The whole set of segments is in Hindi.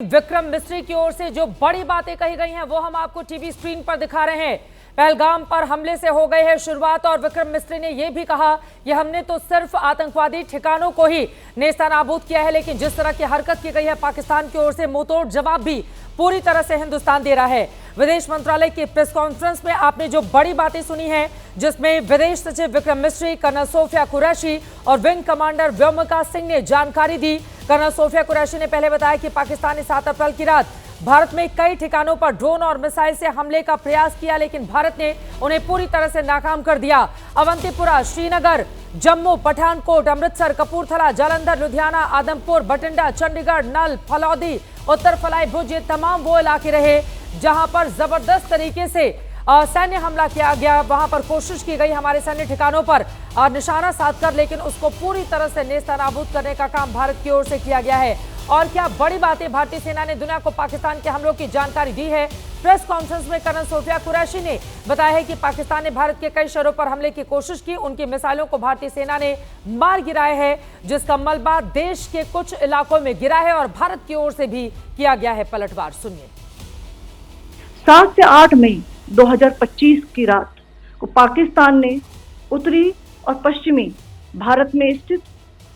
विक्रम मिस्त्री की ओर से जो बड़ी बातें कही गई हैं वो हम आपको टीवी स्क्रीन पर दिखा रहे हैं। पहलगाम पर हमले से हो गई है शुरुआत और विक्रम मिस्त्री ने यह भी कहा कि हमने तो सिर्फ आतंकवादी ठिकानों को ही नेस्तनाबूद किया है, लेकिन जिस तरह की हरकत की गई है पाकिस्तान की ओर से मुंहतोड़ जवाब भी पूरी तरह से हिंदुस्तान दे रहा है। विदेश मंत्रालय की प्रेस कॉन्फ्रेंस में आपने जो बड़ी बातें सुनी हैं, जिसमें विदेश सचिव विक्रम मिस्त्री, कर्नल सोफिया कुरैशी और विंग कमांडर व्योमिका सिंह ने जानकारी दी। कर्नल सोफिया कुरैशी ने पहले बताया कि पाकिस्तान ने 7 अप्रैल की रात भारत में कई ठिकानों पर ड्रोन और मिसाइल से हमले का प्रयास किया, लेकिन भारत ने उन्हें पूरी तरह से नाकाम कर दिया। अवंतीपुरा, श्रीनगर, जम्मू, पठानकोट, अमृतसर, कपूरथला, जालंधर, लुधियाना, आदमपुर, बठिंडा, चंडीगढ़, नल, फलौदी, उत्तर फलाई, भुज, ये तमाम वो इलाके रहे जहां पर जबरदस्त तरीके से सैन्य हमला किया गया। वहां पर कोशिश की गई हमारे सैन्य ठिकानों पर निशाना साधकर, लेकिन उसको पूरी तरह से नेस्तनाबूद करने का काम भारत की ओर से किया गया है। और क्या बड़ी बातें भारतीय सेना ने दुनिया को पाकिस्तान के हमलों की जानकारी दी है। प्रेस कॉन्फ्रेंस में कर्नल सोफिया कुरैशी ने बताया है कि पाकिस्तान ने भारत के कई शहरों पर हमले की कोशिश की, उनकी मिसाइलों को भारतीय सेना ने मार गिराया है, जिसका मलबा देश के कुछ इलाकों में गिरा है और भारत की ओर से भी किया गया है पलटवार। सुनिए। 7 से 8 मई 2025 की रात को पाकिस्तान ने उत्तरी और पश्चिमी भारत में स्थित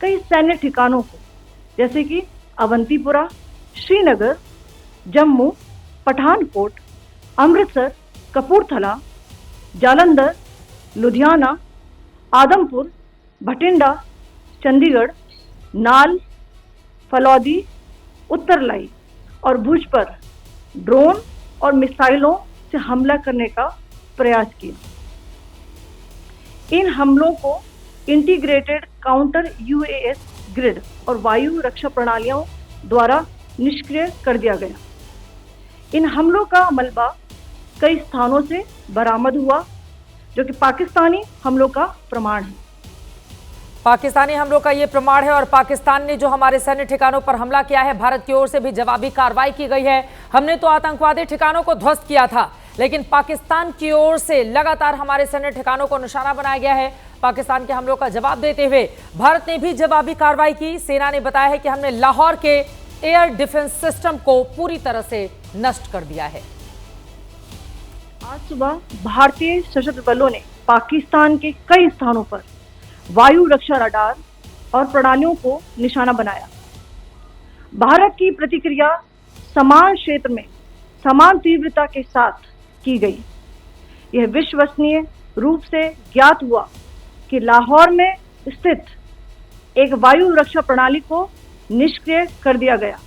कई सैन्य ठिकानों को, जैसे कि अवंतीपुरा, श्रीनगर, जम्मू, पठानकोट, अमृतसर, कपूरथला, जालंधर, लुधियाना, आदमपुर, भटिंडा, चंडीगढ़, नाल, फलौदी, उत्तरलाई और भुज पर ड्रोन और मिसाइलों से हमला करने का प्रयास किया। इन हमलों को इंटीग्रेटेड काउंटर यूएस ग्रिड और वायु रक्षा प्रणालियों द्वारा निष्क्रिय कर दिया गया। इन हमलों का मलबा कई स्थानों से बरामद हुआ, जो कि पाकिस्तानी हमलों का प्रमाण है। पाकिस्तानी हमलों का ये प्रमाण है और पाकिस्तान ने जो हमारे सैन्य ठिकानों पर हमला किया है, भारत की ओर से भी जवाबी कार्रवाई की गई है। हमने तो आतंकवादी ठिकानों को ध्वस्त किया था, लेकिन पाकिस्तान की ओर से लगातार हमारे सैन्य ठिकानों को निशाना बनाया गया है। पाकिस्तान के हमलों का जवाब देते हुए भारत ने भी जवाबी कार्रवाई की। सेना ने बताया है कि हमने लाहौर के एयर डिफेंस सिस्टम को पूरी तरह से नष्ट कर दिया है। आज सुबह भारतीय सशस्त्र बलों ने पाकिस्तान के कई स्थानों पर वायु रक्षा रडार और प्रणालियों को निशाना बनाया। भारत की प्रतिक्रिया समान क्षेत्र में समान तीव्रता के साथ की गई। यह विश्वसनीय रूप से ज्ञात हुआ कि लाहौर में स्थित एक वायु रक्षा प्रणाली को निष्क्रिय कर दिया गया।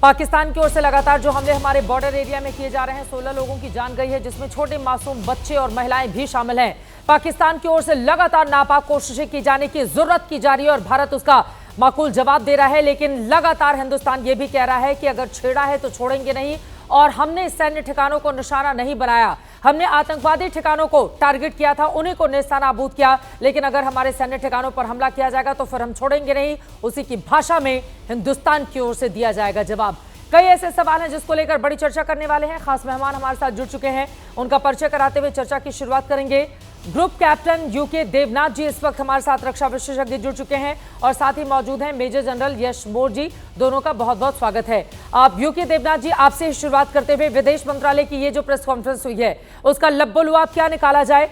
पाकिस्तान की ओर से लगातार जो हमले हमारे बॉर्डर एरिया में किए जा रहे हैं, 16 लोगों की जान गई है, जिसमें छोटे मासूम बच्चे और महिलाएं भी शामिल हैं। पाकिस्तान की ओर से लगातार नापाक कोशिशें की जाने की जरूरत की जा रही है और भारत उसका माकूल जवाब दे रहा है, लेकिन लगातार हिंदुस्तान ये भी कह रहा है कि अगर छेड़ा है तो छोड़ेंगे नहीं। और हमने सैन्य ठिकानों को निशाना नहीं बनाया, हमने आतंकवादी ठिकानों को टारगेट किया था, उन्हीं को नेस्तनाबूद किया, लेकिन अगर हमारे सैन्य ठिकानों पर हमला किया जाएगा तो फिर हम छोड़ेंगे नहीं। उसी की भाषा में हिंदुस्तान की ओर से दिया जाएगा जवाब। कई ऐसे सवाल हैं जिसको लेकर बड़ी चर्चा करने वाले हैं। खास मेहमान हमारे साथ जुड़ चुके हैं, उनका परिचय कराते हुए चर्चा की शुरुआत करेंगे। ग्रुप कैप्टन यूके देवनाथ जी इस वक्त हमारे साथ रक्षा विशेषज्ञ जुड़ चुके हैं और साथ ही मौजूद हैं मेजर जनरल यश मोर जी। दोनों का बहुत बहुत स्वागत है। आप यूके देवनाथ जी, आपसे शुरुआत करते हुए विदेश मंत्रालय की ये जो प्रेस कॉन्फ्रेंस हुई है, उसका लब्बो-लुआब क्या निकाला जाए।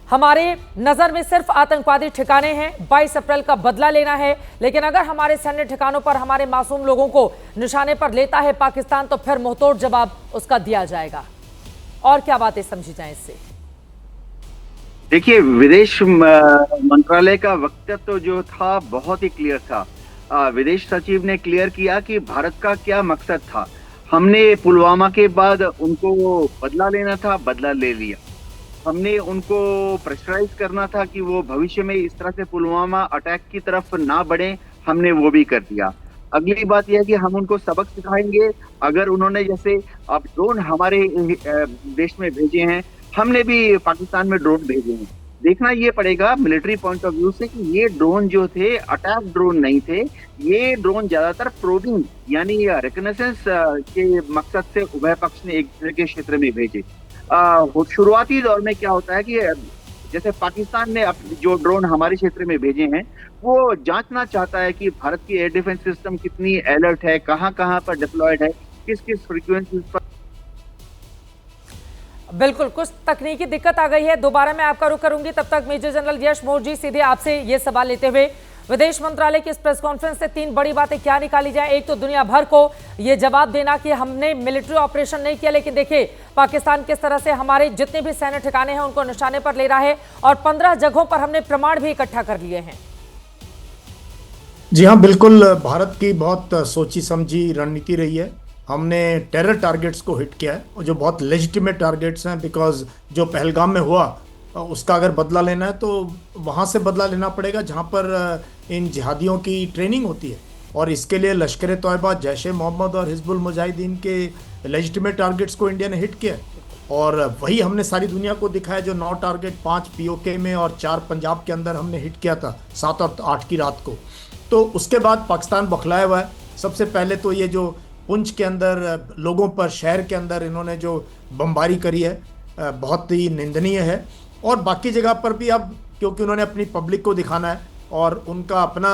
हमारे नजर में सिर्फ आतंकवादी ठिकाने हैं, 22 अप्रैल का बदला लेना है, लेकिन अगर हमारे सैन्य ठिकानों पर हमारे मासूम लोगों को निशाने पर लेता है पाकिस्तान, तो फिर मुंहतोड़ जवाब उसका दिया जाएगा। और क्या बातें समझी जाए इससे? देखिए, विदेश मंत्रालय का वक्तव्य जो था बहुत ही क्लियर था। विदेश सचिव ने क्लियर किया कि भारत का क्या मकसद था। हमने पुलवामा के बाद उनको बदला लेना था, बदला ले लिया। हमने उनको प्रेशराइज करना था कि वो भविष्य में इस तरह से पुलवामा अटैक की तरफ ना बढ़े, हमने वो भी कर दिया। अगली बात यह है कि हम उनको सबक सिखाएंगे। अगर उन्होंने जैसे अब ड्रोन हमारे देश में भेजे हैं, हमने भी पाकिस्तान में ड्रोन भेजे हैं। देखना ये पड़ेगा मिलिट्री पॉइंट ऑफ व्यू से कि ये ड्रोन जो थे अटैक ड्रोन नहीं थे। ये ड्रोन ज्यादातर प्रोबिंग यानी रिकनेसेंस के मकसद से उभय पक्ष ने एक दूसरे के क्षेत्र में भेजे। शुरुआती दौर में क्या होता है कि जैसे पाकिस्तान ने जो ड्रोन हमारे क्षेत्र में भेजे हैं, वो जांचना चाहता है कि भारत की एयर डिफेंस सिस्टम कितनी अलर्ट है, कहां कहां पर डिप्लॉयड है, किस किस फ्रीक्वेंसी पर। बिल्कुल, कुछ तकनीकी दिक्कत आ गई है, दोबारा मैं आपका रुख करूंगी। तब तक मेजर जनरल यश मोर जी, सीधे आपसे ये सवाल लेते हुए, विदेश मंत्रालय की इस प्रेस कॉन्फ्रेंस से 3 बड़ी बातें क्या निकाली जाए। एक तो दुनिया भर को ये जवाब देना कि हमने मिलिट्री ऑपरेशन नहीं किया, लेकिन देखिए पाकिस्तान किस तरह से हमारे जितने भी सैन्य ठिकाने हैं उनको निशाने पर ले रहा है, और 15 जगहों पर हमने प्रमाण भी इकट्ठा कर लिए हैं। जी हाँ, बिल्कुल, भारत की बहुत सोची समझी रणनीति रही है। हमने टेरर टारगेट्स को हिट किया है, और जो बहुत लेजिटिमेट टारगेट्स हैं, बिकॉज जो पहलगाम में हुआ उसका अगर बदला लेना है तो वहाँ से बदला लेना पड़ेगा जहाँ पर इन जिहादियों की ट्रेनिंग होती है, और इसके लिए लश्कर तोयबा, जैश ए मोहम्मद और हिजबुल मुजाहिदीन के लेजिटिमेट टारगेट्स को इंडिया ने हिट किया है। और वही हमने सारी दुनिया को दिखाया, जो 9 टारगेट 5 पीओके में और 4 पंजाब के अंदर हमने हिट किया था 7 और 8 की रात को। तो उसके बाद पाकिस्तान बौखलाया हुआ है। सबसे पहले तो ये जो पुंछ के अंदर लोगों पर, शहर के अंदर इन्होंने जो बमबारी करी है, बहुत ही निंदनीय है। और बाकी जगह पर भी अब, क्योंकि उन्होंने अपनी पब्लिक को दिखाना है और उनका अपना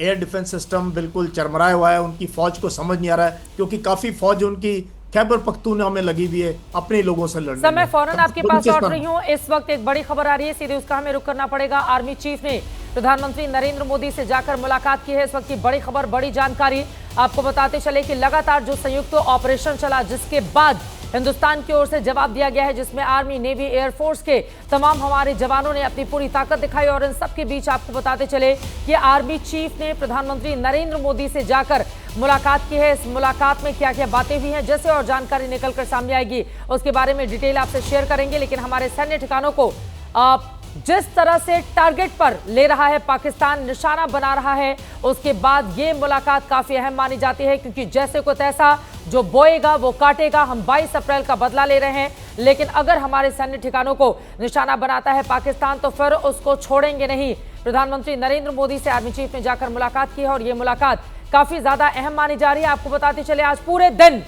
एयर डिफेंस सिस्टम बिल्कुल चरमराया हुआ है, उनकी फ़ौज को समझ नहीं आ रहा है, क्योंकि काफ़ी फ़ौज उनकी खैबर पख्तूनख्वा में लगी हुई है अपने लोगों से लड़ने सर, मैं में। फौरन आपके पास लौट रही हूँ। इस वक्त एक बड़ी खबर आ रही है, सीधे उसका हमें रुख करना पड़ेगा। आर्मी चीफ ने प्रधानमंत्री नरेंद्र मोदी से जाकर मुलाकात की है। इस वक्त की बड़ी खबर, बड़ी जानकारी आपको बताते चले कि लगातार जो संयुक्त ऑपरेशन चला, जिसके बाद हिंदुस्तान की ओर से जवाब दिया गया है, जिसमें आर्मी, नेवी, एयरफोर्स के तमाम हमारे जवानों ने अपनी पूरी ताकत दिखाई। और इन सबके बीच आपको बताते चले कि आर्मी चीफ ने प्रधानमंत्री नरेंद्र मोदी से जाकर मुलाकात की है। इस मुलाकात में क्या क्या बातें हुई हैं, जैसे और जानकारी निकलकर सामने आएगी उसके बारे में डिटेल आपसे शेयर करेंगे। लेकिन हमारे सैन्य ठिकानों को जिस तरह से टारगेट पर ले रहा है पाकिस्तान, निशाना बना रहा है, उसके बाद ये मुलाकात काफी अहम मानी जाती है, क्योंकि जैसे को तैसा जो बोएगा वो काटेगा। हम 22 अप्रैल का बदला ले रहे हैं, लेकिन अगर हमारे सैन्य ठिकानों को निशाना बनाता है पाकिस्तान तो फिर उसको छोड़ेंगे नहीं। प्रधानमंत्री नरेंद्र मोदी से आर्मी चीफ ने जाकर मुलाकात की है, और ये मुलाकात काफी ज्यादा अहम मानी जा रही है। आपको बताते चले, आज पूरे दिन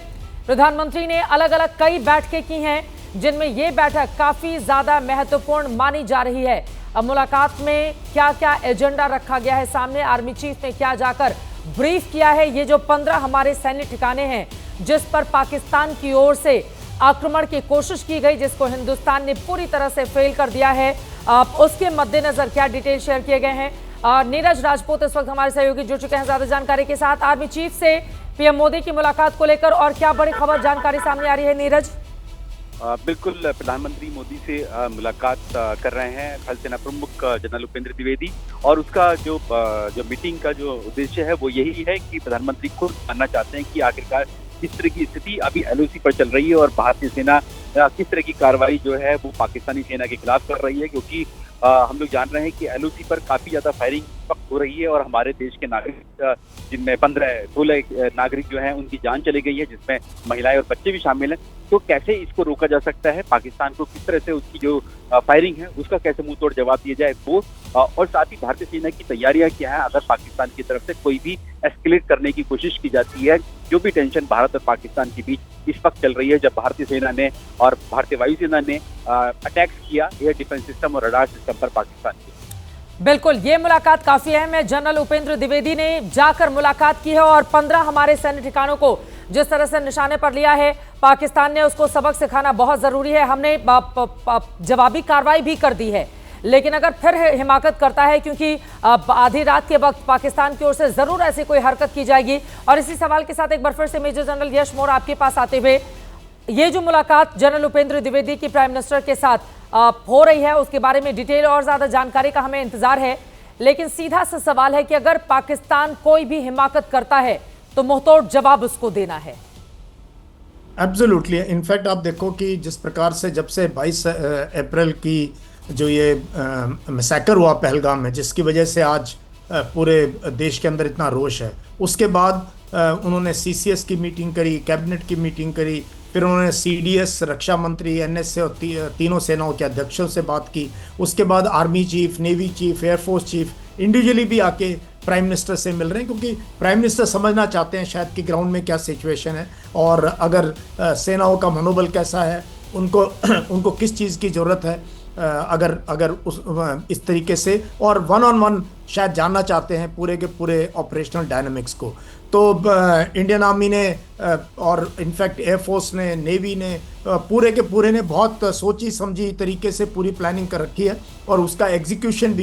प्रधानमंत्री ने अलग अलग कई बैठकें की हैं, जिनमें ये बैठक काफी ज्यादा महत्वपूर्ण मानी जा रही है। अब मुलाकात में क्या क्या एजेंडा रखा गया है सामने, आर्मी चीफ ने क्या जाकर ब्रीफ किया है, ये जो 15 हमारे सैन्य ठिकाने हैं जिस पर पाकिस्तान की ओर से आक्रमण की कोशिश की गई, जिसको हिंदुस्तान ने पूरी तरह से फेल कर दिया है, उसके मद्देनजर क्या डिटेल शेयर किए गए हैं। नीरज राजपूत इस वक्त हमारे सहयोगी जुड़ चुके हैं ज्यादा जानकारी के साथ आर्मी चीफ से पीएम मोदी की मुलाकात को लेकर, और क्या बड़ी खबर जानकारी सामने आ रही है नीरज? बिल्कुल, प्रधानमंत्री मोदी से मुलाकात कर रहे हैं थल सेना प्रमुख जनरल उपेंद्र द्विवेदी, और उसका जो मीटिंग का जो उद्देश्य है वो यही है कि प्रधानमंत्री खुद जानना चाहते हैं कि आखिरकार किस तरह की स्थिति अभी एलओसी पर चल रही है, और भारतीय सेना किस तरह की कार्रवाई जो है वो पाकिस्तानी सेना के खिलाफ कर रही है। क्योंकि हम लोग जान रहे हैं कि एलओसी पर काफी ज्यादा फायरिंग हो रही है, और हमारे देश के नागरिक, जिनमें 15-16 नागरिक जो हैं उनकी जान चली गई है, जिसमें महिलाएं और बच्चे भी शामिल हैं। तो कैसे इसको रोका जा सकता है, पाकिस्तान को किस तरह से उसकी जो फायरिंग है उसका कैसे मुंह तोड़ जवाब दिया जाए वो, और साथ ही भारतीय सेना की तैयारियां क्या है अगर पाकिस्तान की तरफ से कोई भी एस्केलेट करने की कोशिश की जाती है। जो भी टेंशन भारत और पाकिस्तान के बीच इस वक्त चल रही है, जब भारतीय सेना ने और भारतीय वायुसेना ने अटैक्स किया एयर डिफेंस सिस्टम और रडार सिस्टम पर पाकिस्तान की। बिल्कुल, ये मुलाकात काफी अहम है। जनरल उपेंद्र द्विवेदी ने जाकर मुलाकात की है, और 15 हमारे सैन्य ठिकानों को जिस तरह से निशाने पर लिया है पाकिस्तान ने, उसको सबक सिखाना बहुत जरूरी है। हमने जवाबी कार्रवाई भी कर दी है, लेकिन अगर फिर हिमाकत करता है, क्योंकि आधी रात के वक्त पाकिस्तान की ओर से जरूर ऐसी कोई हरकत की जाएगी। और इसी सवाल के साथ एक बार फिर से मेजर जनरल यश मोर आपके पास आते हुए, ये जो मुलाकात जनरल उपेंद्र द्विवेदी की प्राइम मिनिस्टर के साथ हो रही है, उसके बारे में डिटेल और ज्यादा जानकारी का हमें इंतजार है। लेकिन सीधा सा सवाल है कि अगर पाकिस्तान कोई भी हिमाकत करता है तो मुंहतोड़ जवाब उसको देना है। एब्सोल्युटली, इनफैक्ट आप देखो कि जिस प्रकार से जब से 22 अप्रैल की जो ये मैसेकर हुआ पहलगाम में, जिसकी वजह से आज पूरे देश के अंदर इतना रोष है, उसके बाद उन्होंने सीसीएस की मीटिंग करी, कैबिनेट की मीटिंग करी, फिर उन्होंने सीडीएस, रक्षा मंत्री, एनएसए और तीनों सेनाओं के अध्यक्षों से बात की। उसके बाद army chief, navy chief, air force chief individually भी आके प्राइम मिनिस्टर से मिल रहे हैं, क्योंकि प्राइम मिनिस्टर समझना चाहते हैं शायद कि ग्राउंड में क्या सिचुएशन है, और अगर सेनाओं का मनोबल कैसा है, उनको किस चीज़ की ज़रूरत है। अगर उस इस तरीके से, और वन ऑन वन शायद जानना चाहते हैं पूरे के पूरे ऑपरेशनल डायनामिक्स को। तो इंडियन आर्मी ने और इनफैक्ट एयरफोर्स ने, नेवी ने, पूरे के पूरे ने बहुत सोची समझी तरीके से पूरी प्लानिंग कर रखी है, और उसका एग्जीक्यूशन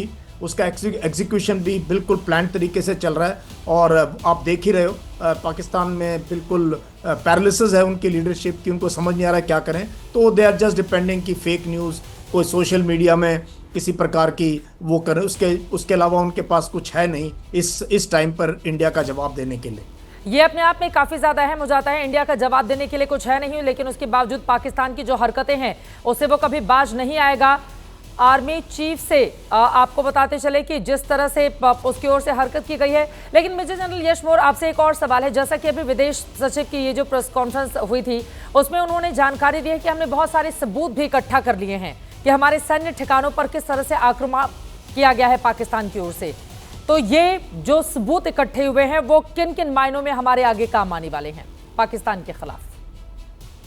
भी बिल्कुल प्लान तरीके से चल रहा है। और आप देख ही रहे हो पाकिस्तान में बिल्कुल पैरालिसिस है उनकी लीडरशिप की, उनको समझ नहीं आ रहा क्या करें। तो दे आर जस्ट डिपेंडिंग कि फेक न्यूज़ कोई सोशल मीडिया में किसी प्रकार की वो करें, उसके अलावा उनके पास कुछ है नहीं इस टाइम पर इंडिया का जवाब देने के लिए। ये अपने आप में काफ़ी ज़्यादा अहम हो जाता है। इंडिया का जवाब देने के लिए कुछ है नहीं, लेकिन उसके बावजूद पाकिस्तान की जो हरकतें हैं उससे वो कभी बाज नहीं आएगा। आर्मी चीफ से आपको बताते चले कि जिस तरह से उसकी ओर से हरकत की गई है। लेकिन मेजर जनरल यश मौर्य, आपसे एक और सवाल है। जैसा कि अभी विदेश सचिव की ये जो प्रेस कॉन्फ्रेंस हुई थी उसमें उन्होंने जानकारी दी है कि हमने बहुत सारे सबूत भी इकट्ठा कर लिए हैं कि हमारे सैन्य ठिकानों पर किस तरह से आक्रमण किया गया है पाकिस्तान की ओर से। तो ये जो सबूत इकट्ठे हुए हैं वो किन किन मायनों में हमारे आगे काम आने वाले हैं पाकिस्तान के खिलाफ?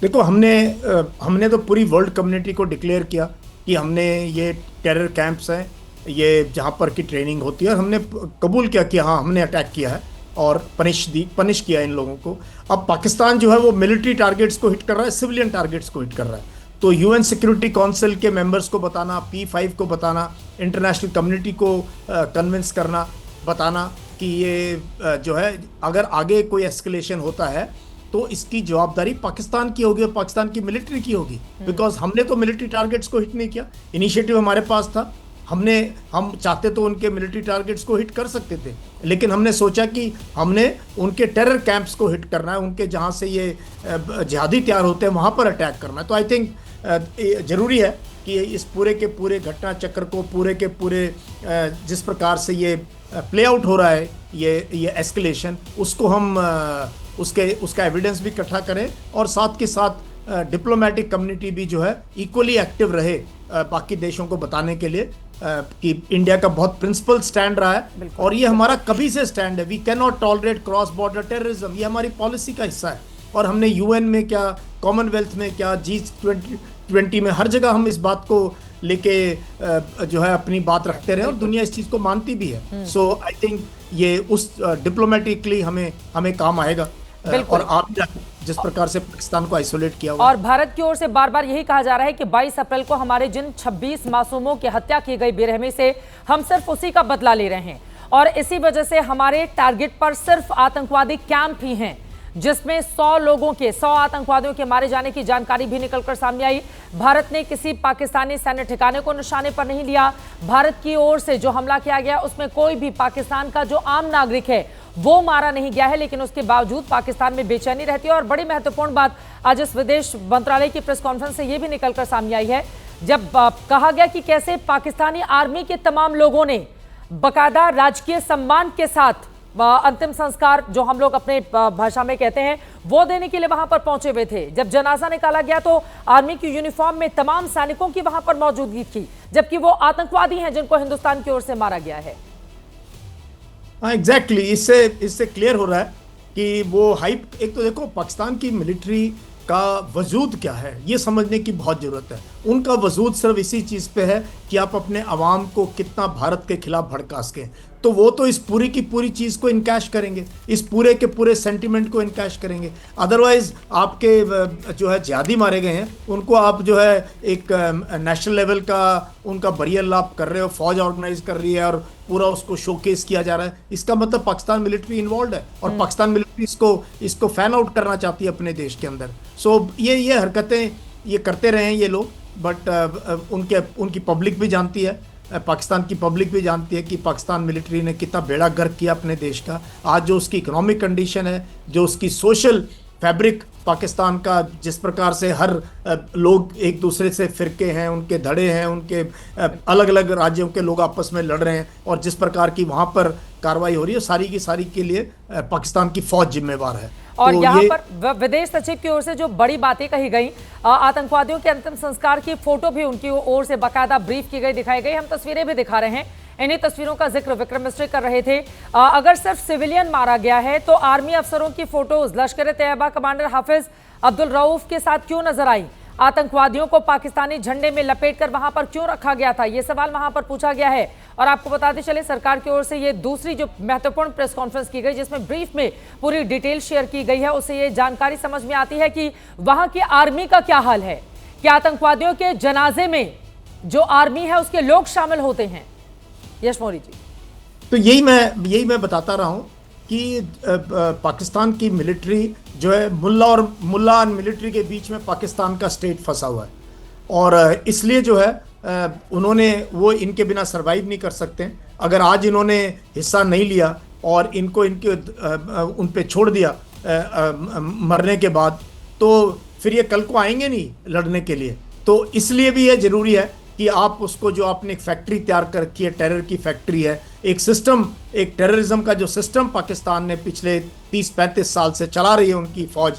देखो, हमने तो पूरी वर्ल्ड कम्युनिटी को डिक्लेयर किया कि हमने ये टेरर कैंप्स हैं, ये जहाँ पर की ट्रेनिंग होती है, और हमने कबूल किया कि हाँ हमने अटैक किया है और पनिश किया इन लोगों को। अब पाकिस्तान जो है वो मिलिट्री टारगेट्स को हिट कर रहा है, सिविलियन टारगेट्स को हिट कर रहा है। तो यूएन सिक्योरिटी काउंसिल के मेंबर्स को बताना, P5 को बताना, इंटरनेशनल कम्युनिटी को कन्विंस करना, बताना कि ये जो है अगर आगे कोई एस्केलेशन होता है तो इसकी जवाबदारी पाकिस्तान की होगी और पाकिस्तान की मिलिट्री की होगी। बिकॉज हमने तो मिलिट्री टारगेट्स को हिट नहीं किया, इनिशिएटिव हमारे पास था, हम चाहते तो उनके मिलिट्री टारगेट्स को हिट कर सकते थे, लेकिन हमने सोचा कि हमने उनके टेरर कैंप्स को हिट करना है, उनके जहाँ से ये जिहादी तैयार होते हैं वहाँ पर अटैक करना है। तो आई थिंक ज़रूरी है कि इस पूरे के पूरे घटना चक्र को, पूरे के पूरे जिस प्रकार से ये प्ले आउट हो रहा है, ये एस्केलेशन, उसको हम उसका एविडेंस भी इकट्ठा करें, और साथ के साथ डिप्लोमेटिक कम्युनिटी भी जो है इक्वली एक्टिव रहे बाकी देशों को बताने के लिए कि इंडिया का बहुत प्रिंसिपल स्टैंड रहा है, और ये हमारा कभी से स्टैंड है। We can not tolerate cross border terrorism, ये हमारी पॉलिसी का हिस्सा है। और हमने यूएन में क्या, कॉमनवेल्थ में क्या, G20 में, हर जगह हम इस बात को लेके जो है अपनी बात रखते रहे, और दुनिया इस चीज़ को मानती भी है। सो आई थिंक ये उस डिप्लोमेटिकली हमें काम आएगा। और आप जिस प्रकार से पाकिस्तान को आइसोलेट किया हुआ, और भारत की ओर से बार बार यही कहा जा रहा है कि 22 अप्रैल को हमारे जिन 26 मासूमों की हत्या की गई बेरहमी से, हम सिर्फ उसी का बदला ले रहे हैं, और इसी वजह से हमारे टारगेट पर सिर्फ आतंकवादी कैंप ही हैं, जिसमें 100 आतंकवादियों के मारे जाने की जानकारी भी निकलकर सामने आई। भारत ने किसी पाकिस्तानी सैन्य ठिकाने को निशाने पर नहीं लिया। भारत की ओर से जो हमला किया गया उसमें कोई भी पाकिस्तान का जो आम नागरिक है वो मारा नहीं गया है, लेकिन उसके बावजूद पाकिस्तान में बेचैनी रहती है। और बड़ी महत्वपूर्ण बात आज इस विदेश मंत्रालय की प्रेस कॉन्फ्रेंस से ये भी निकलकर सामने आई है, जब कहा गया कि कैसे पाकिस्तानी आर्मी के तमाम लोगों ने बाकायदा राजकीय सम्मान के साथ अंतिम संस्कार, जो हम लोग अपने भाषा में कहते हैं, वो देने के लिए वहां पर पहुंचे हुए थे। जब जनाजा निकाला गया तो आर्मी की यूनिफॉर्म में तमाम सैनिकों की वहां पर मौजूदगी थी, जबकि वो आतंकवादी हैं जिनको हिंदुस्तान की ओर से मारा गया है। एग्जैक्टली, इससे क्लियर हो रहा है कि वो हाइप, एक तो देखो पाकिस्तान की मिलिट्री का वजूद क्या है ये समझने की बहुत ज़रूरत है। उनका वजूद सिर्फ इसी चीज़ पे है कि आप अपने अवाम को कितना भारत के खिलाफ भड़का सकें, तो वो तो इस पूरी की पूरी चीज़ को इनकैश करेंगे, इस पूरे के पूरे सेंटिमेंट को इनकैश करेंगे। अदरवाइज आपके जो है जिहादी मारे गए हैं उनको आप जो है एक नेशनल लेवल का उनका बरियल आप कर रहे हो, फौज ऑर्गेनाइज कर रही है और पूरा उसको शोकेस किया जा रहा है, इसका मतलब पाकिस्तान मिलिट्री इन्वॉल्व है और पाकिस्तान मिलिट्री इसको फैन आउट करना चाहती है अपने देश के अंदर। सो ये हरकतें ये करते रहे हैं ये लोग, बट उनकी पब्लिक भी जानती है, पाकिस्तान की पब्लिक भी जानती है कि पाकिस्तान मिलिट्री ने कितना बेड़ा गर्क किया अपने देश का। आज जो उसकी इकोनॉमिक कंडीशन है, जो उसकी सोशल फैब्रिक पाकिस्तान का, जिस प्रकार से हर लोग एक दूसरे से फिरके हैं, उनके धड़े हैं, उनके अलग अलग राज्यों के लोग आपस में लड़ रहे हैं, और जिस प्रकार की वहाँ पर कार्रवाई हो रही है, सारी की सारी के लिए पाकिस्तान की फौज जिम्मेवार है। और तो यहाँ पर विदेश सचिव की ओर से जो बड़ी बातें कही गई, आतंकवादियों के अंतिम संस्कार की फोटो भी उनकी ओर से बाकायदा ब्रीफ की गई, दिखाई गई। हम तस्वीरें भी दिखा रहे हैं, इन्हीं तस्वीरों का जिक्र विक्रम मिस्त्री कर रहे थे। अगर सिर्फ सिविलियन मारा गया है तो आर्मी अफसरों की फोटोज लश्कर-ए-तैयबा कमांडर हाफिज अब्दुल रऊफ के साथ क्यों नजर आई? आतंकवादियों को पाकिस्तानी झंडे में लपेटकर वहां पर क्यों रखा गया था, यह सवाल वहां पर पूछा गया है। और आपको बताते चले सरकार की ओर से ये दूसरी जो महत्वपूर्ण प्रेस कॉन्फ्रेंस की गई, जिसमें ब्रीफ में पूरी डिटेल शेयर की गई है, उससे ये जानकारी समझ में आती है कि वहां की आर्मी का क्या हाल है, कि आतंकवादियों के जनाजे में जो आर्मी है उसके लोग शामिल होते हैं। यश मौर्य जी, तो यही मैं बताता रहा हूं कि पाकिस्तान की मिलिट्री जो है मुल्ला मिलिट्री के बीच में पाकिस्तान का स्टेट फंसा हुआ है, और इसलिए जो है उन्होंने वो इनके बिना सरवाइव नहीं कर सकते। अगर आज इन्होंने हिस्सा नहीं लिया और इनको उन पे छोड़ दिया मरने के बाद, तो फिर ये कल को आएंगे नहीं लड़ने के लिए। तो इसलिए भी ये जरूरी है कि आप उसको, जो आपने एक फैक्ट्री तैयार कर रखी है, टेरर की फैक्ट्री है, एक सिस्टम, एक टेररिज्म का जो सिस्टम पाकिस्तान ने पिछले 30-35 साल से चला रही है उनकी फौज,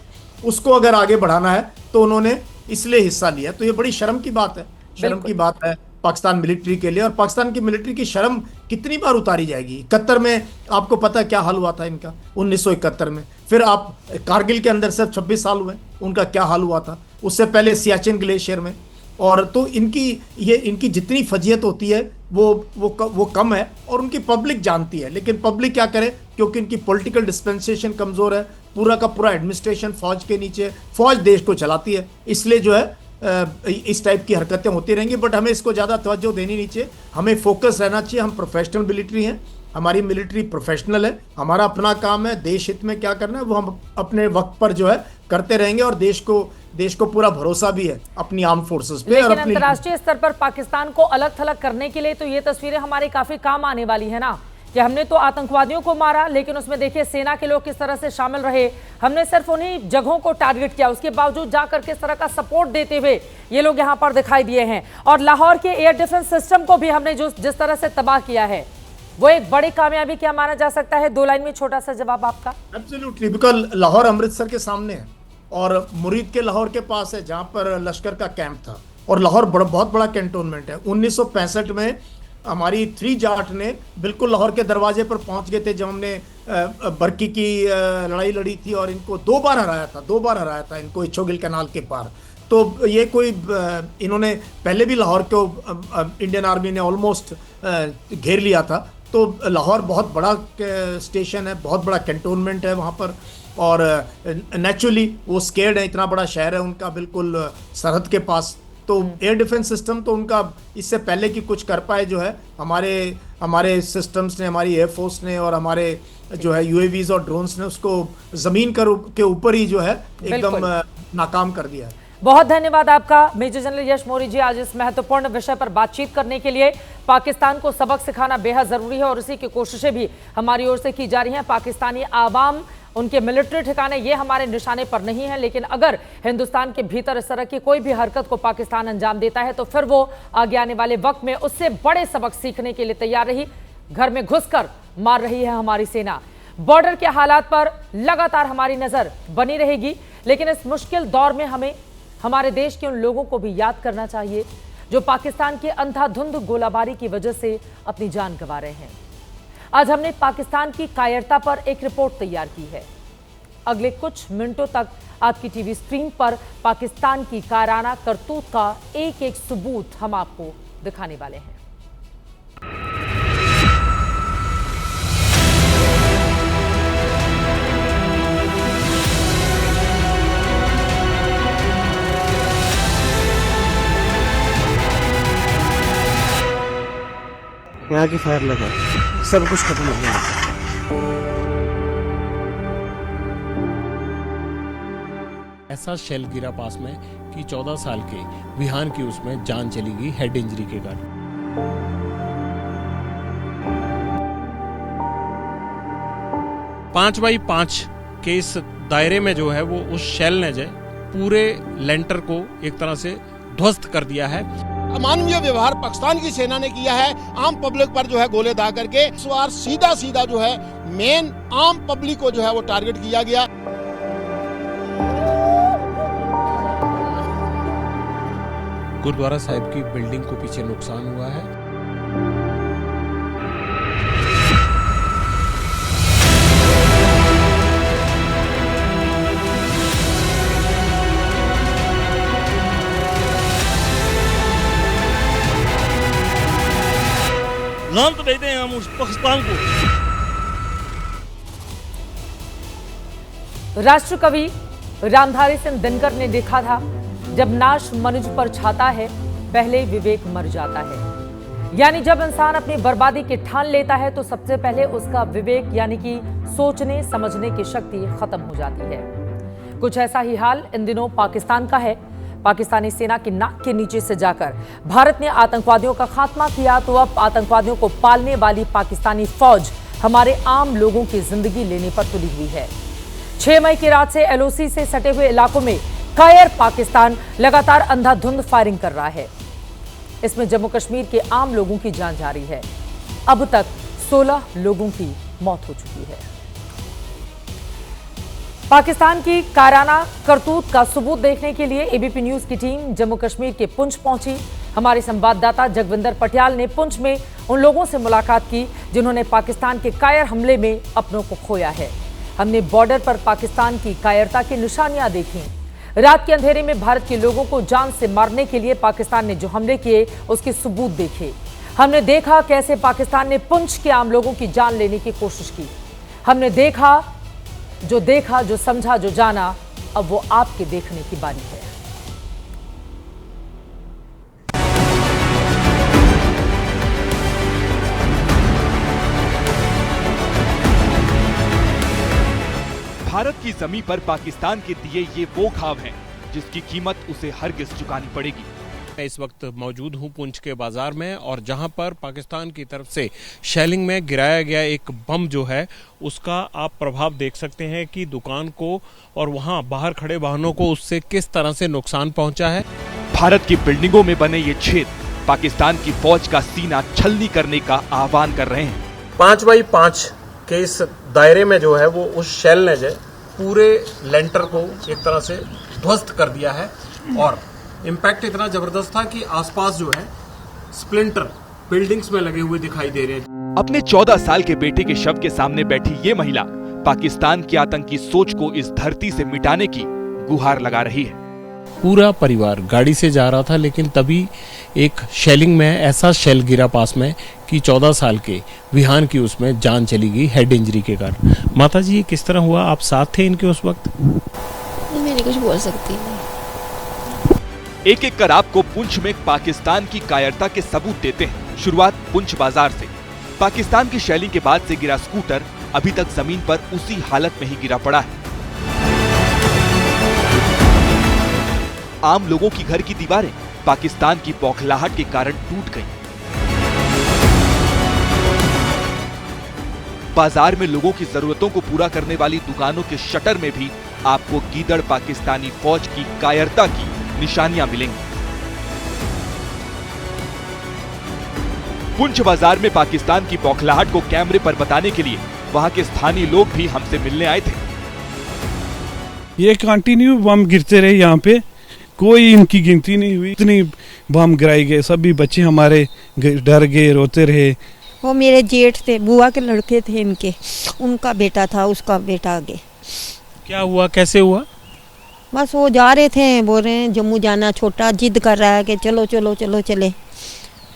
उसको अगर आगे बढ़ाना है तो उन्होंने इसलिए हिस्सा लिया। तो ये बड़ी शर्म की बात है, शर्म की बात है पाकिस्तान मिलिट्री के लिए। और पाकिस्तान की मिलिट्री की शर्म कितनी बार उतारी जाएगी। 71 में आपको पता है क्या हाल हुआ था इनका, 1971 में। फिर आप कारगिल के अंदर सिर्फ 26 साल हुए, उनका क्या हाल हुआ था। उससे पहले सियाचिन ग्लेशियर में। और तो इनकी जितनी फजीयत होती है वो कम है, और उनकी पब्लिक जानती है। लेकिन पब्लिक क्या करे, क्योंकि इनकी पॉलिटिकल डिस्पेंसेशन कमज़ोर है, पूरा का पूरा एडमिनिस्ट्रेशन फौज के नीचे, फौज देश को चलाती है, इसलिए जो है इस टाइप की हरकतें होती रहेंगी। बट हमें इसको ज़्यादा तवज्जो देनी नहीं चाहिए, हमें फोकस रहना चाहिए। हम प्रोफेशनल मिलिट्री हैं, हमारी मिलिट्री प्रोफेशनल है, हमारा अपना काम है, देश हित में क्या करना है वो हम अपने वक्त पर जो है करते रहेंगे। और देश को पूरा भरोसा भी है अपनी आर्म फोर्सेस पे। लेकिन अंतर्राष्ट्रीय स्तर पर पाकिस्तान को अलग थलग करने के लिए तो ये तस्वीरें हमारे काफी काम आने वाली है ना, कि हमने तो आतंकवादियों को मारा, लेकिन उसमें देखिए सेना के लोग किस तरह से शामिल रहे। हमने सिर्फ उन्हीं जगहों को टारगेट किया, उसके बावजूद जाकर किस तरह का सपोर्ट देते हुए ये लोग यहाँ पर दिखाई दिए हैं। और लाहौर के एयर डिफेंस सिस्टम को भी हमने जिस तरह से तबाह किया है, वो एक बड़ी कामयाबी क्या माना जा सकता है? 2 लाइन में छोटा सा जवाब आपका। एब्सोल्युटली, बिकॉज लाहौर अमृतसर के सामने है और मुरीद के लाहौर के पास है, जहाँ पर लश्कर का कैंप था। और लाहौर बहुत बड़ा कैंटोनमेंट है। 1965 में हमारी 3 जाट ने बिल्कुल लाहौर के दरवाजे पर पहुंच गए थे, जब हमने बरकी की लड़ाई लड़ी थी और इनको 2 बार हराया था इनको इच्छोगिल कैनाल के पार। तो ये कोई इन्होंने पहले भी लाहौर को इंडियन आर्मी ने ऑलमोस्ट घेर लिया था। तो लाहौर बहुत बड़ा स्टेशन है, बहुत बड़ा कैंटोनमेंट है वहाँ पर, और नेचुरली वो स्केर्ड है, इतना बड़ा शहर है उनका बिल्कुल सरहद के पास। तो एयर डिफेंस सिस्टम तो उनका इससे पहले कि कुछ कर पाए जो है हमारे सिस्टम्स ने, हमारी एयरफोर्स ने और हमारे जो है यूएवीज और ड्रोन्स ने उसको जमीन के ऊपर ही जो है एकदम नाकाम कर दिया है। बहुत धन्यवाद आपका मेजर जनरल यश मौर्य जी, आज इस महत्वपूर्ण विषय पर बातचीत करने के लिए। पाकिस्तान को सबक सिखाना बेहद जरूरी है और इसी की कोशिशें भी हमारी ओर से की जा रही हैं। पाकिस्तानी आवाम, उनके मिलिट्री ठिकाने ये हमारे निशाने पर नहीं है, लेकिन अगर हिंदुस्तान के भीतर इस तरह की कोई भी हरकत को पाकिस्तान अंजाम देता है तो फिर वो आगे आने वाले वक्त में उससे बड़े सबक सीखने के लिए तैयार रही। घर में घुसकर मार रही है हमारी सेना। बॉर्डर के हालात पर लगातार हमारी नजर बनी रहेगी, लेकिन इस मुश्किल दौर में हमें हमारे देश के उन लोगों को भी याद करना चाहिए जो पाकिस्तान की अंधाधुंध गोलाबारी की वजह से अपनी जान गंवा रहे हैं। आज हमने पाकिस्तान की कायरता पर एक रिपोर्ट तैयार की है। अगले कुछ मिनटों तक आपकी टीवी स्क्रीन पर पाकिस्तान की कायराना करतूत का एक एक सबूत हम आपको दिखाने वाले हैं। यहाँ की फायर लगा, सब कुछ खत्म हो गया। ऐसा शेल गिरा पास में कि 14 साल के विहान की उसमें जान चली गई हेड इंजरी के कारण। पांच बाई 5 के इस दायरे में जो है वो उस शेल ने जो पूरे लेंटर को एक तरह से ध्वस्त कर दिया है। अमानवीय व्यवहार पाकिस्तान की सेना ने किया है, आम पब्लिक पर जो है गोले दाग करके। इस बार सीधा जो है मेन आम पब्लिक को जो है वो टारगेट किया गया। गुरुद्वारा साहिब की बिल्डिंग को पीछे नुकसान हुआ है। लानत भेजते हैं हम उस पाकिस्तान को। राष्ट्र कवि रामधारी सिंह दिनकर ने लिखा था, जब नाश मनुज पर छाता है, पहले विवेक मर जाता है। यानी जब इंसान अपनी बर्बादी की ठान लेता है तो सबसे पहले उसका विवेक यानी कि सोचने समझने की शक्ति खत्म हो जाती है। कुछ ऐसा ही हाल इन दिनों पाकिस्तान का है। पाकिस्तानी सेना की नाक के नीचे से जाकर भारत ने आतंकवादियों का खात्मा किया, तो अब आतंकवादियों को पालने वाली पाकिस्तानी फौज हमारे आम लोगों की जिंदगी लेने पर तुली हुई है। 6 मई की रात से LOC से सटे हुए इलाकों में कायर पाकिस्तान लगातार अंधाधुंध फायरिंग कर रहा है। इसमें जम्मू कश्मीर के आम लोगों की जान जा रही है। अब तक 16 लोगों की मौत हो चुकी है। पाकिस्तान की कायराना करतूत का सबूत देखने के लिए ABP न्यूज की टीम जम्मू कश्मीर के पुंछ पहुंची। हमारे संवाददाता जगविंदर पटियाल ने पुंछ में उन लोगों से मुलाकात की जिन्होंने पाकिस्तान के कायर हमले में अपनों को खोया है। हमने बॉर्डर पर पाकिस्तान की कायरता की निशानियां देखी। रात के अंधेरे में भारत के लोगों को जान से मारने के लिए पाकिस्तान ने जो हमले किए उसके सबूत देखे। हमने देखा कैसे पाकिस्तान ने पुंछ के आम लोगों की जान लेने की कोशिश की। हमने देखा, जो समझा, जो जाना, अब वो आपके देखने की बारी है। भारत की जमीन पर पाकिस्तान के दिए ये वो घाव हैं जिसकी कीमत उसे हरगिज चुकानी पड़ेगी। मैं इस वक्त मौजूद हूं पुंछ के बाजार में, और जहां पर पाकिस्तान की तरफ से शेलिंग में गिराया गया एक बम जो है उसका आप प्रभाव देख सकते हैं कि दुकान को और वहां बाहर खड़े वाहनों को उससे किस तरह से नुकसान पहुंचा है। भारत की बिल्डिंगों में बने ये छेद पाकिस्तान की फौज का सीना छलनी करने का आह्वान कर रहे हैं। 5x5 के इस दायरे में जो है वो उस शेल ने जो पूरे लेंटर को एक तरह से ध्वस्त कर दिया है, और इम्पैक्ट इतना जबरदस्त था कि आसपास जो है स्प्लिंटर बिल्डिंग्स में लगे हुए दिखाई दे रहे हैं। अपने 14 साल के बेटे के शव के सामने बैठी ये महिला पाकिस्तान की आतंकी सोच को इस धरती से मिटाने की गुहार लगा रही है। पूरा परिवार गाड़ी से जा रहा था, लेकिन तभी एक शेलिंग में ऐसा शेल गिरा पास में कि 14 साल के विहान की उसमें जान चली गई हेड इंजरी के कारण। माता जी, ये किस तरह हुआ? आप साथ थे इनके उस वक्त? मैं कुछ बोल सकती नहीं। एक एक कर आपको पुंछ में पाकिस्तान की कायरता के सबूत देते हैं। शुरुआत पुंछ बाजार से। पाकिस्तान की शेलिंग के बाद से गिरा स्कूटर अभी तक जमीन पर उसी हालत में ही गिरा पड़ा है। आम लोगों की घर की दीवारें पाकिस्तान की बौखलाहट के कारण टूट गईं। बाजार में लोगों की जरूरतों को पूरा करने वाली दुकानों के शटर में भी आपको गीदड़ पाकिस्तानी फौज की कायरता की निशानियां मिलेंगी। पुंछ बाजार में पाकिस्तान की बौखलाहट को कैमरे पर बताने के लिए वहां के स्थानीय लोग भी हमसे मिलने आए थे। ये कंटिन्यू बम गिरते रहे, यहाँ पे कोई इनकी गिनती नहीं हुई, इतनी बम गिराए गए। सभी बच्चे हमारे डर गए, रोते रहे। वो मेरे जेठ थे, बुआ के लड़के थे इनके, उनका बेटा था, उसका बेटा आगे। क्या हुआ, कैसे हुआ? बस वो जा रहे थे, बोल रहे हैं जम्मू जाना, छोटा जिद कर रहा है कि चलो चलो चलो चले।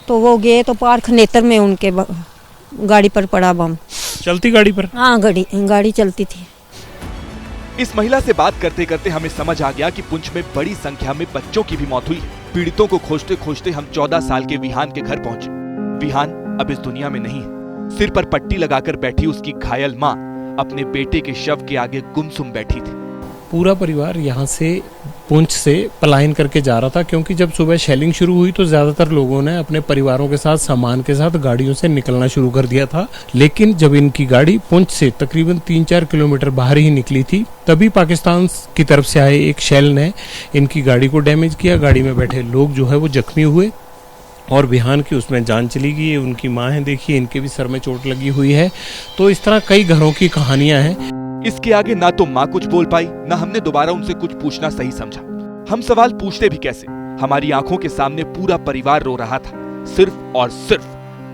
तो वो गए तो पार खनेतर में उनके गाड़ी पर पड़ा बम। चलती गाड़ी पर? हाँ, गाड़ी चलती थी। इस महिला से बात करते करते हमें समझ आ गया कि पुंछ में बड़ी संख्या में बच्चों की भी मौत हुई है। पीड़ितों को खोजते खोजते हम 14 साल के विहान के घर पहुंचे। विहान अब इस दुनिया में नहीं है। सिर पर पट्टी लगाकर बैठी उसकी घायल माँ अपने बेटे के शव के आगे गुमसुम बैठी थी। पूरा परिवार यहाँ से पुंछ से पलायन करके जा रहा था, क्योंकि जब सुबह शेलिंग शुरू हुई तो ज्यादातर लोगों ने अपने परिवारों के साथ, सामान के साथ गाड़ियों से निकलना शुरू कर दिया था। लेकिन जब इनकी गाड़ी पुंछ से तकरीबन 3-4 किलोमीटर बाहर ही निकली थी, तभी पाकिस्तान की तरफ से आए एक शेल ने इनकी गाड़ी को डैमेज किया। गाड़ी में बैठे लोग जो है वो जख्मी हुए और विहान की उसमें जान चली गई। उनकी माँ है, देखिए इनके भी सर में चोट लगी हुई है। तो इस तरह कई घरों की कहानियां हैं। इसके आगे ना तो माँ कुछ बोल पाई, ना हमने दोबारा उनसे कुछ पूछना सही समझा। हम सवाल पूछते भी कैसे? हमारी आंखों के सामने पूरा परिवार रो रहा था, सिर्फ और सिर्फ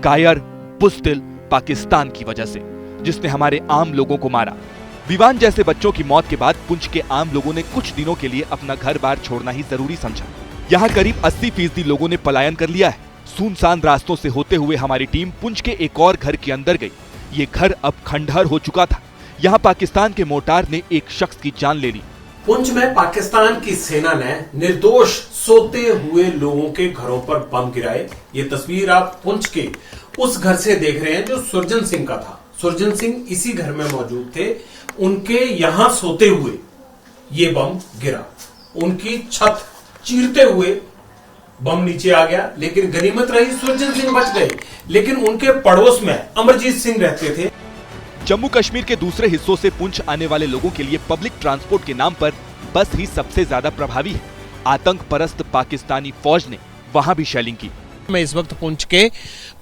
कायर बुज़दिल पाकिस्तान की वजह से, जिसने हमारे आम लोगों को मारा। विवान जैसे बच्चों की मौत के बाद पुंछ के आम लोगों ने कुछ दिनों के लिए अपना घर बार छोड़ना ही जरूरी समझा। यहाँ करीब 80% लोगों ने पलायन कर लिया है। सुनसान रास्तों से होते हुए हमारी टीम पुंछ के एक और घर के अंदर गई। ये घर अब खंडहर हो चुका था। यहाँ पाकिस्तान के मोर्टार ने एक शख्स की जान ले ली। पुंछ में पाकिस्तान की सेना ने निर्दोष सोते हुए लोगों के घरों पर बम गिराए। ये तस्वीर आप पुंछ के उस घर से देख रहे हैं जो सुरजन सिंह का था। सुरजन सिंह इसी घर में मौजूद थे। उनके यहां सोते हुए ये बम गिरा। उनकी छत चीरते हुए बम नीचे आ गया, लेकिन गनीमत रही सुरजन सिंह बच गए। लेकिन उनके पड़ोस में अमरजीत सिंह रहते थे। जम्मू कश्मीर के दूसरे हिस्सों से पुंछ आने वाले लोगों के लिए पब्लिक ट्रांसपोर्ट के नाम पर बस ही सबसे ज्यादा प्रभावी है। आतंक परस्त पाकिस्तानी फौज ने वहां भी शेलिंग की। मैं इस वक्त पुंछ के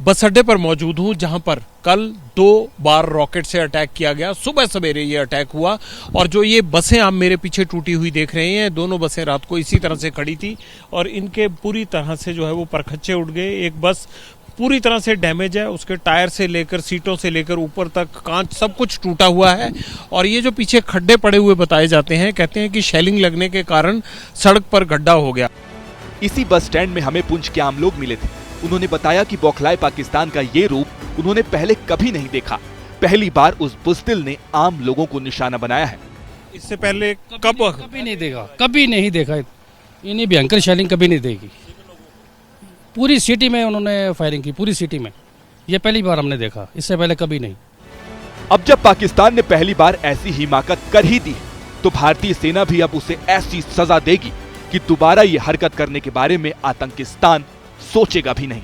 बस अड्डे पर मौजूद हूं, जहां पर कल 2 बार रॉकेट से अटैक किया गया। सुबह सवेरे ये अटैक हुआ और जो ये बसें आप मेरे पीछे टूटी हुई देख रहे हैं, दोनों बसें रात को इसी तरह से खड़ी थी और इनके पूरी तरह से जो है वो परखच्चे उड़ गए। एक बस पूरी तरह से डैमेज है, उसके टायर से लेकर सीटों से लेकर ऊपर तक कांच सब कुछ टूटा हुआ है। और ये जो पीछे खड्डे पड़े हुए बताए जाते हैं, कहते हैं कि शेलिंग लगने के कारण सड़क पर गड्ढा हो गया। इसी बस स्टैंड में हमें पुंछ के आम लोग मिले थे। उन्होंने बताया कि बौखलाए पाकिस्तान का ये रूप उन्होंने पहले कभी नहीं देखा। पहली बार उस बुज़दिल ने आम लोगों को निशाना बनाया है। इससे पहले कभी नहीं देखा, कभी नहीं देखा। इन्हीं भयंकर शेलिंग कभी नहीं देखी। पूरी सिटी में उन्होंने फायरिंग की, पूरी सिटी में। ये पहली बार हमने देखा, इससे पहले कभी नहीं। अब जब पाकिस्तान ने पहली बार ऐसी हिमाकत कर ही दी, तो भारतीय सेना भी अब उसे ऐसी सजा देगी कि दोबारा ये हरकत करने के बारे में आतंकिस्तान सोचेगा भी नहीं।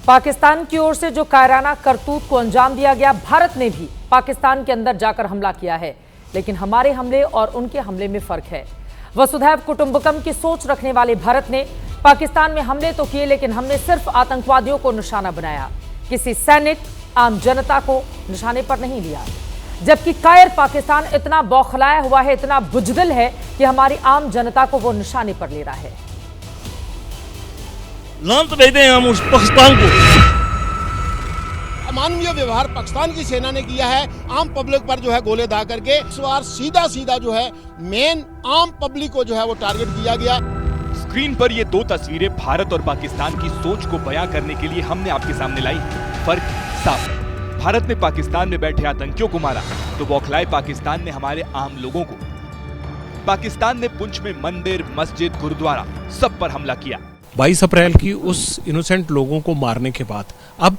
पाकिस्तान की ओर से जो कायराना करतूत को अंजाम दिया गया, भारत ने भी पाकिस्तान के अंदर जाकर हमला किया है। लेकिन हमारे हमले और उनके हमले में फर्क है। वसुधैव कुटुंबकम की सोच रखने वाले भारत ने पाकिस्तान में हमले तो किए, लेकिन हमने सिर्फ आतंकवादियों को निशाना बनाया, किसी सैनिक आम जनता को निशाने पर नहीं लिया। जबकि कायर पाकिस्तान इतना बौखलाया हुआ है, इतना बुजदिल है कि हमारी आम जनता को वो निशाने पर ले रहा है। लानत भेजते हैं हम उस पाकिस्तान को। अमानवीय व्यवहार पाकिस्तान की सेना ने किया है। आम पब्लिक पर जो है गोले दाग करके इस बार सीधा जो है मेन आम पब्लिक को जो है वो टारगेट किया गया। स्क्रीन पर ये 2 तस्वीरें भारत और पाकिस्तान की सोच को बयां करने के लिए हमने आपके सामने लाई। फर्क साफ है। भारत ने पाकिस्तान में बैठे आतंकियों को मारा, तो बौखलाए पाकिस्तान ने हमारे आम लोगों को। पाकिस्तान ने पुंछ में मंदिर, मस्जिद, गुरुद्वारा सब पर हमला किया। 22 अप्रैल की उस इनोसेंट लोगों को मारने के बाद अब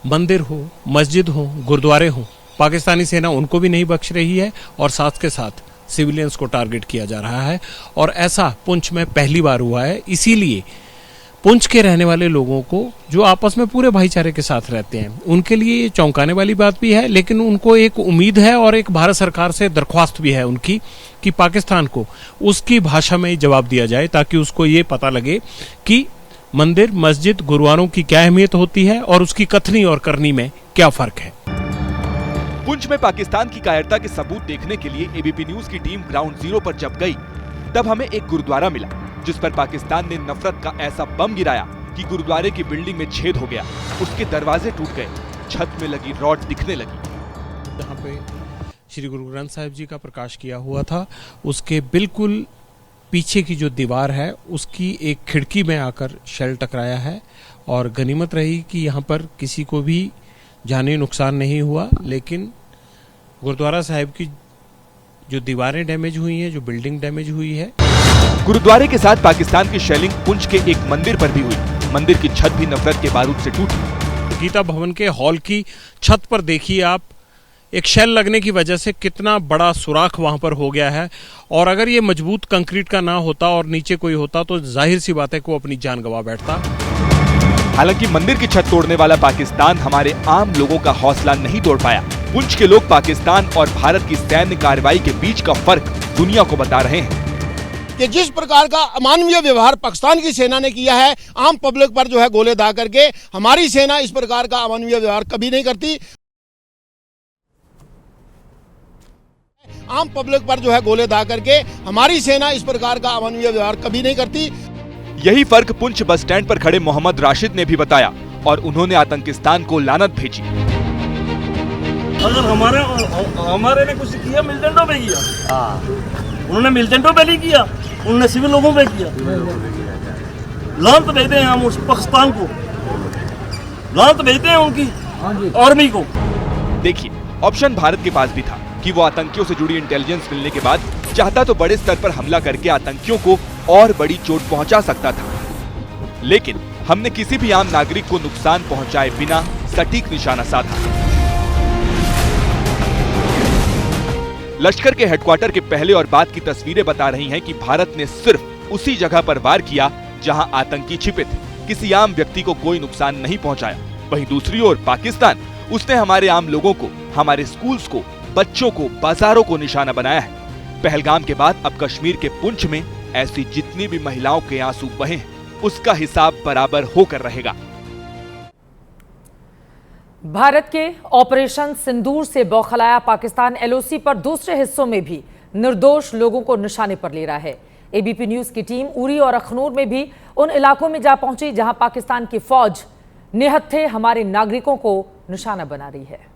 मंदिर हो, मस्जिद हो, गुरुद्वारे हो, पाकिस्तानी सेना उनको भी नहीं बख्श रही है और साथ के साथ सिविलियंस को टारगेट किया जा रहा है। और ऐसा पुंछ में पहली बार हुआ है। इसीलिए पुंछ के रहने वाले लोगों को, जो आपस में पूरे भाईचारे के साथ रहते हैं, उनके लिए ये चौंकाने वाली बात भी है। लेकिन उनको एक उम्मीद है और एक भारत सरकार से दरख्वास्त भी है उनकी कि पाकिस्तान को उसकी भाषा में जवाब दिया जाए, ताकि उसको ये पता लगे कि मंदिर, मस्जिद, गुरुद्वारों की क्या अहमियत होती है और उसकी कथनी और करनी में क्या फर्क है। पुंछ में पाकिस्तान की कायरता के सबूत देखने के लिए एबीपी न्यूज की टीम ग्राउंड जीरो पर जब गई, तब हमें एक गुरुद्वारा मिला जिस पर पाकिस्तान ने नफरत का ऐसा बम गिराया कि गुरुद्वारे की बिल्डिंग में छेद हो गया। उसके दरवाजे टूट गए, छत में लगी रॉड दिखने लगी। जहाँ पे श्री गुरु ग्रंथ साहिब जी का प्रकाश किया हुआ था, उसके बिल्कुल पीछे की जो दीवार है, उसकी एक खिड़की में आकर शेल टकराया है। और गनीमत रही कि यहाँ पर किसी को भी जानी नुकसान नहीं हुआ। लेकिन गुरुद्वारा साहिब की जो दीवारें डैमेज हुई हैं, जो बिल्डिंग डैमेज हुई है। गुरुद्वारे के साथ पाकिस्तान की शेलिंग पुंछ के एक मंदिर पर भी हुई। मंदिर की छत भी नफरत के बारूद से टूटी। गीता भवन के हॉल की छत पर देखिए आप, एक शेल लगने की वजह से कितना बड़ा सुराख वहां पर हो गया है। और अगर ये मजबूत कंक्रीट का ना होता और नीचे कोई होता, तो जाहिर सी बात है कि वो अपनी जान गंवा बैठता। हालांकि मंदिर की छत तोड़ने वाला पाकिस्तान हमारे आम लोगों का हौसला नहीं तोड़ पाया। पुंछ के लोग पाकिस्तान और भारत की सैन्य कार्रवाई के बीच का फर्क दुनिया को बता रहे हैं कि जिस प्रकार का अमानवीय व्यवहार पाकिस्तान की सेना ने किया है आम पब्लिक पर जो है गोले दाग करके, हमारी सेना इस प्रकार का अमानवीय व्यवहार कभी नहीं करती। आम पब्लिक पर जो है गोले दाग करके, हमारी सेना इस प्रकार का अमानवीय व्यवहार कभी नहीं करती। यही फर्क पुंछ बस स्टैंड पर खड़े मोहम्मद राशिद ने भी बताया और उन्होंने आतंकिस्तान को लानत भेजी। अगर हमारे ने कुछ किया मिलिटेंटों पे किया, उन्होंने मिलिटेंटों पे नहीं किया, उन्होंने सिविल लोगों पे किया। लानत भेजते हैं हम उस पाकिस्तान को, लानत भेजते हैं उनकी आर्मी को। देखिए, ऑप्शन भारत के पास भी था कि वो आतंकियों से जुड़ी इंटेलिजेंस मिलने के बाद चाहता तो बड़े स्तर पर हमला करके आतंकियों को और बड़ी चोट पहुंचा सकता था, लेकिन हमने किसी भी आम नागरिक को नुकसान पहुंचाए बिना सटीक निशाना साधा। लश्कर के हेडक्वार्टर के पहले और बाद की तस्वीरें बता रही हैं कि भारत ने सिर्फ उसी जगह पर वार किया जहां आतंकी छिपे थे, किसी आम व्यक्ति को कोई नुकसान नहीं पहुंचाया। वहीं दूसरी ओर पाकिस्तान, उसने हमारे आम लोगों को, हमारे स्कूल्स को, बच्चों को, बाजारों को निशाना बनाया है। पहलगाम के बाद अब कश्मीर के पुंछ में ऐसी जितनी भी महिलाओं के आंसू बहे हैं, उसका हिसाब बराबर होकर रहेगा। भारत के ऑपरेशन सिंदूर से बौखलाया पाकिस्तान एलओसी पर दूसरे हिस्सों में भी निर्दोष लोगों को निशाने पर ले रहा है। एबीपी न्यूज की टीम उरी और अखनूर में भी उन इलाकों में जा पहुंची जहां पाकिस्तान की फौज निहत्थे हमारे नागरिकों को निशाना बना रही है।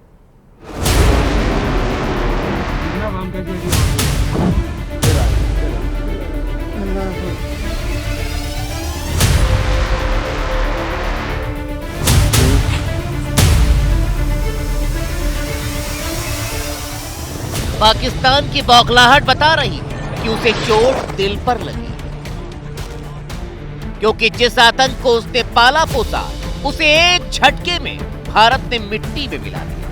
पाकिस्तान की बौखलाहट बता रही है कि उसे चोट दिल पर लगी, क्योंकि जिस आतंक को उसने पाला पोसा उसे एक झटके में भारत ने मिट्टी में मिला दिया।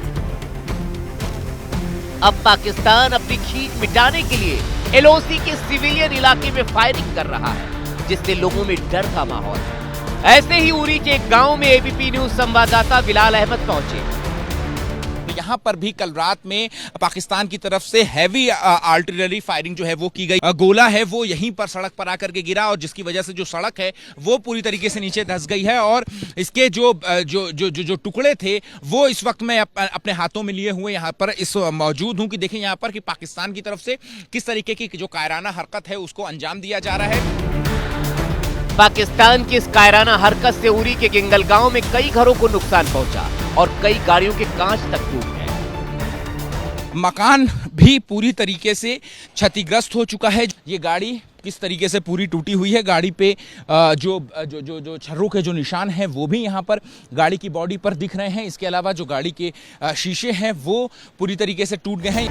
अब पाकिस्तान अपनी खींच मिटाने के लिए एलओसी के सिविलियन इलाके में फायरिंग कर रहा है, जिससे लोगों में डर का माहौल है। ऐसे ही उरी के एक गांव में एबीपी न्यूज संवाददाता बिलाल अहमद पहुंचे। यहाँ पर भी कल रात में पाकिस्तान की तरफ से हैवी आर्टिलरी फायरिंग जो है वो की गई। गोला है वो यहीं पर सड़क पर आकर के गिरा और जिसकी वजह से जो सड़क है वो पूरी तरीके से नीचे धंस गई है और इसके जो टुकड़े थे वो इस वक्त मैं अपने हाथों में लिए हुए यहाँ पर मौजूद हूँ कि देखें यहाँ पर कि पाकिस्तान की तरफ से किस तरीके की जो कायराना हरकत है उसको अंजाम दिया जा रहा है। पाकिस्तान की इस कायराना हरकत से उरी के गिंगल गांव में कई घरों को नुकसान पहुंचा और कई गाड़ियों के कांच तक टूट गए। मकान भी पूरी तरीके से क्षतिग्रस्त हो चुका है। ये गाड़ी किस तरीके से पूरी टूटी हुई है, गाड़ी पे जो छर्रों के जो निशान हैं वो भी यहाँ पर गाड़ी की बॉडी पर दिख रहे हैं। इसके अलावा जो गाड़ी के शीशे हैं वो पूरी तरीके से टूट गए हैं।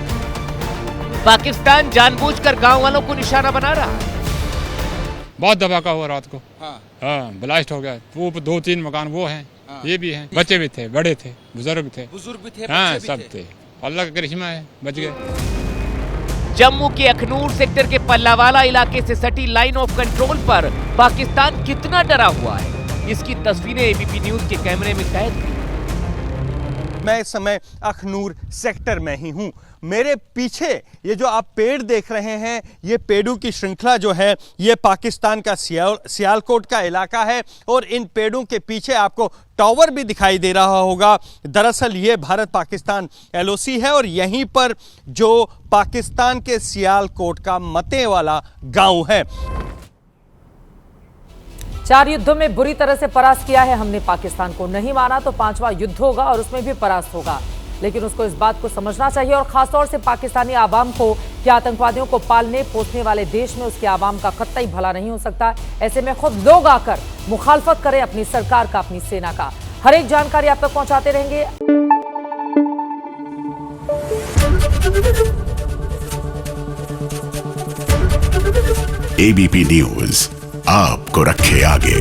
पाकिस्तान जानबूझकर गांव वालों को निशाना बना रहा है। बहुत धमाका हुआ रात को। हाँ, ब्लास्ट हो गया। वो 2-3 मकान वो हैं, ये भी हैं, बच्चे भी थे, बड़े थे, बुजुर्ग थे, हाँ सब थे। अल्लाह का करिश्मा है, बच गए। जम्मू के अखनूर सेक्टर के पल्लावाला इलाके से सटी लाइन ऑफ कंट्रोल पर पाकिस्तान कितना डरा हुआ है, इसकी तस्वीरें एबीपी न्यूज के कैमरे में कैद की। मैं इस समय अखनूर सेक्टर में ही हूँ। मेरे पीछे ये जो आप पेड़ देख रहे हैं, ये पेड़ों की श्रृंखला जो है ये पाकिस्तान का सियालकोट का इलाका है और इन पेड़ों के पीछे आपको टावर भी दिखाई दे रहा होगा। दरअसल ये भारत पाकिस्तान एलओसी है और यहीं पर जो पाकिस्तान के सियालकोट का मते वाला गांव है। 4 युद्धों में बुरी तरह से परास्त किया है हमने पाकिस्तान को। नहीं माना तो 5वां युद्ध होगा और उसमें भी परास्त होगा, लेकिन उसको इस बात को समझना चाहिए और खासतौर से पाकिस्तानी आवाम को कि आतंकवादियों को पालने पोसने वाले देश में उसके आवाम का कतई भला नहीं हो सकता। ऐसे में खुद लोग आकर मुखालफत करें अपनी सरकार का, अपनी सेना का। हर एक जानकारी आप तक पहुंचाते रहेंगे। एबीपी न्यूज आपको रखे आगे।